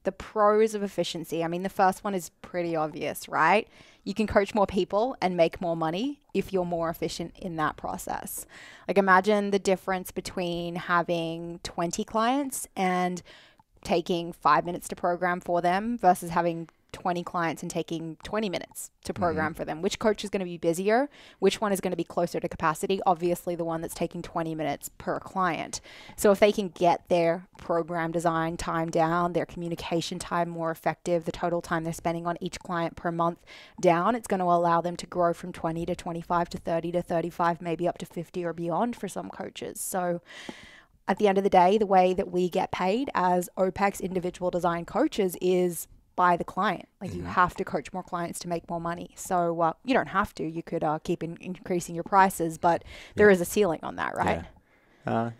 the pros of efficiency. I mean, the first one is pretty obvious, right? You can coach more people and make more money if you're more efficient in that process. Like imagine the difference between having 20 clients and taking 5 minutes to program for them versus having 20 clients and taking 20 minutes to program for them. Which coach is going to be busier? Which one is going to be closer to capacity? Obviously, the one that's taking 20 minutes per client. So if they can get their program design time down, their communication time more effective, the total time they're spending on each client per month down, it's going to allow them to grow from 20 to 25 to 30 to 35, maybe up to 50 or beyond for some coaches. So at the end of the day, the way that we get paid as OPEX individual design coaches is by the client. Like you have to coach more clients to make more money. So you don't have to. You could keep increasing your prices, but there is a ceiling on that, right?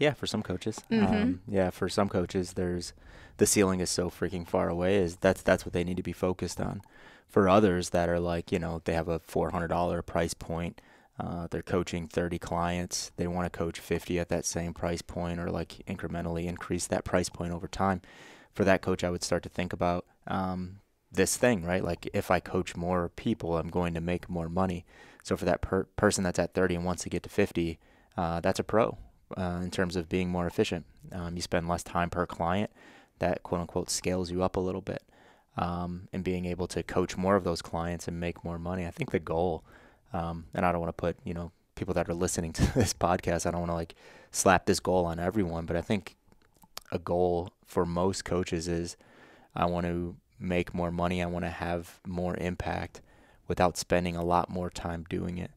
Yeah, for some coaches. For some coaches, the ceiling is so freaking far away. That's what they need to be focused on. For others that are like, they have a $400 price point. They're coaching 30 clients. They want to coach 50 at that same price point, or like incrementally increase that price point over time. For that coach, I would start to think about this thing, right? Like if I coach more people, I'm going to make more money. So for that person that's at 30 and wants to get to 50, that's a pro in terms of being more efficient. You spend less time per client. That quote unquote scales you up a little bit, and being able to coach more of those clients and make more money. I think the goal, and I don't want to put, people that are listening to this podcast, I don't want to like slap this goal on everyone, but I think a goal for most coaches is I want to make more money. I want to have more impact without spending a lot more time doing it,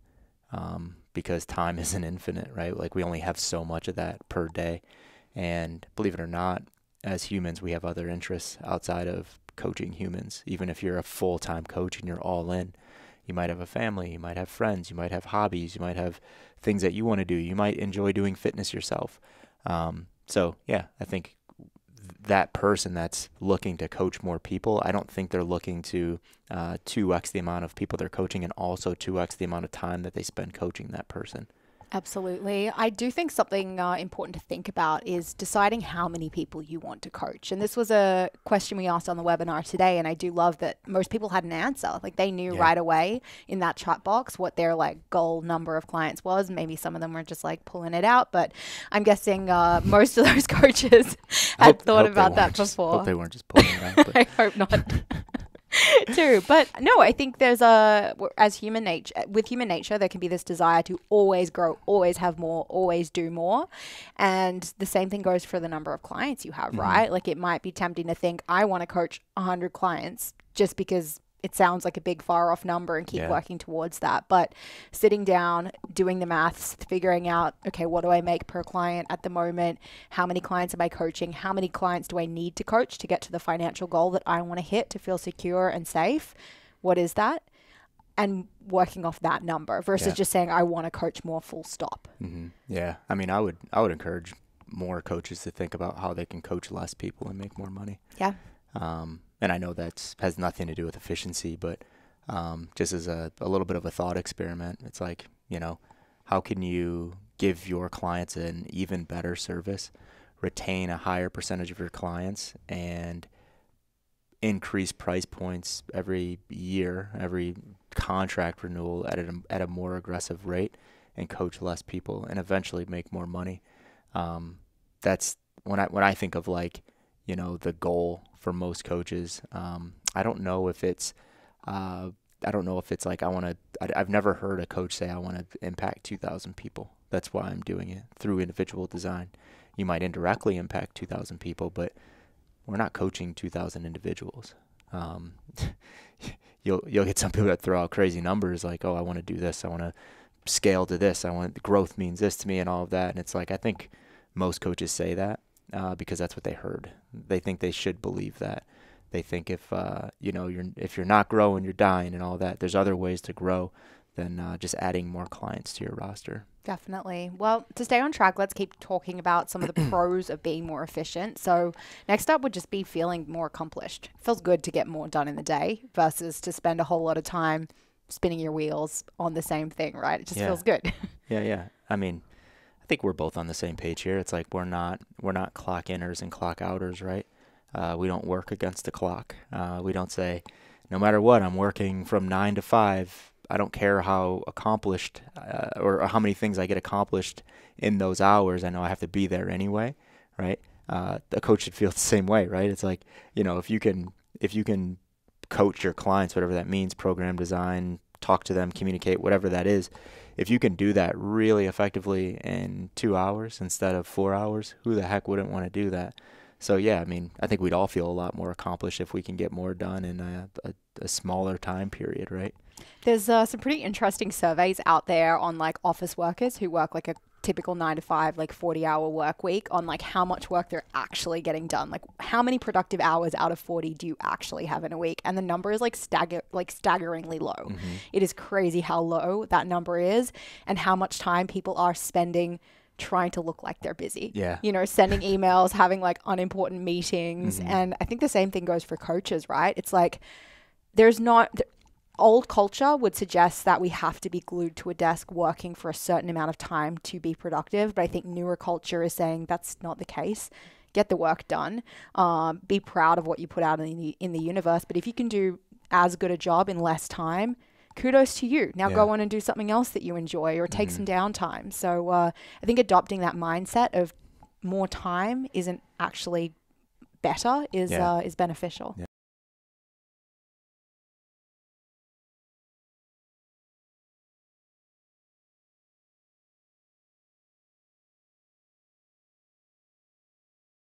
because time isn't infinite, right? Like we only have so much of that per day. And believe it or not, as humans, we have other interests outside of coaching humans. Even if you're a full-time coach and you're all in, you might have a family, you might have friends, you might have hobbies, you might have things that you want to do. You might enjoy doing fitness yourself. So yeah, I think that person that's looking to coach more people, I don't think they're looking to 2x the amount of people they're coaching and also 2x the amount of time that they spend coaching that person. Absolutely. I do think something important to think about is deciding how many people you want to coach. And this was a question we asked on the webinar today, and I do love that most people had an answer. Like they knew right away in that chat box what their like goal number of clients was. Maybe some of them were just like pulling it out, but I'm guessing most of those coaches had thought about that before. Hope they weren't just pulling it out. But. I hope not. Too. But no, I think there's with human nature, there can be this desire to always grow, always have more, always do more. And the same thing goes for the number of clients you have, right? Like it might be tempting to think, I want to coach 100 clients just because it sounds like a big far off number and keep working towards that. But sitting down, doing the maths, figuring out, okay, what do I make per client at the moment? How many clients am I coaching? How many clients do I need to coach to get to the financial goal that I want to hit to feel secure and safe? What is that? And working off that number versus just saying, I want to coach more, full stop. Yeah. I mean, I would encourage more coaches to think about how they can coach less people and make more money. Yeah. And I know that has nothing to do with efficiency, but just as a little bit of a thought experiment, it's like, how can you give your clients an even better service, retain a higher percentage of your clients, and increase price points every year, every contract renewal at a more aggressive rate, and coach less people and eventually make more money. That's when I think of like, the goal for most coaches. I don't know if it's like I've never heard a coach say I want to impact 2,000 people. That's why I'm doing it through individual design. You might indirectly impact 2,000 people, but we're not coaching 2,000 individuals. You'll get some people that throw out crazy numbers like, oh, I want to do this. I want to scale to this. Growth means this to me and all of that. And it's like, I think most coaches say that. Because that's what they heard. They think they should believe that. They think if you're not growing, you're dying and all that. There's other ways to grow than just adding more clients to your roster. Definitely. Well, to stay on track, let's keep talking about some of the pros of being more efficient. So next up would just be feeling more accomplished. It feels good to get more done in the day versus to spend a whole lot of time spinning your wheels on the same thing, right? It just feels good. Yeah. I mean, I think we're both on the same page here. It's like we're not clock inners and clock outers, right? We don't work against the clock. We don't say, no matter what, I'm working from 9 to 5. I don't care how accomplished or how many things I get accomplished in those hours. I know I have to be there anyway, right? The coach should feel the same way, right? It's like, if you can coach your clients, whatever that means, program design, talk to them, communicate, whatever that is, if you can do that really effectively in 2 hours instead of 4 hours, who the heck wouldn't want to do that? So yeah, I mean, I think we'd all feel a lot more accomplished if we can get more done in a smaller time period, right? There's some pretty interesting surveys out there on like office workers who work like a typical 9 to 5, like 40-hour work week, on like how much work they're actually getting done. Like how many productive hours out of 40 do you actually have in a week? And the number is like staggeringly low. Mm-hmm. It is crazy how low that number is and how much time people are spending trying to look like they're busy. Yeah. Sending emails, having like unimportant meetings. Mm-hmm. And I think the same thing goes for coaches, right? It's like old culture would suggest that we have to be glued to a desk working for a certain amount of time to be productive. But I think newer culture is saying that's not the case. Get the work done. Be proud of what you put out in the universe. But if you can do as good a job in less time, kudos to you. Now go on and do something else that you enjoy or take some downtime. So I think adopting that mindset of more time isn't actually better is beneficial. Yeah.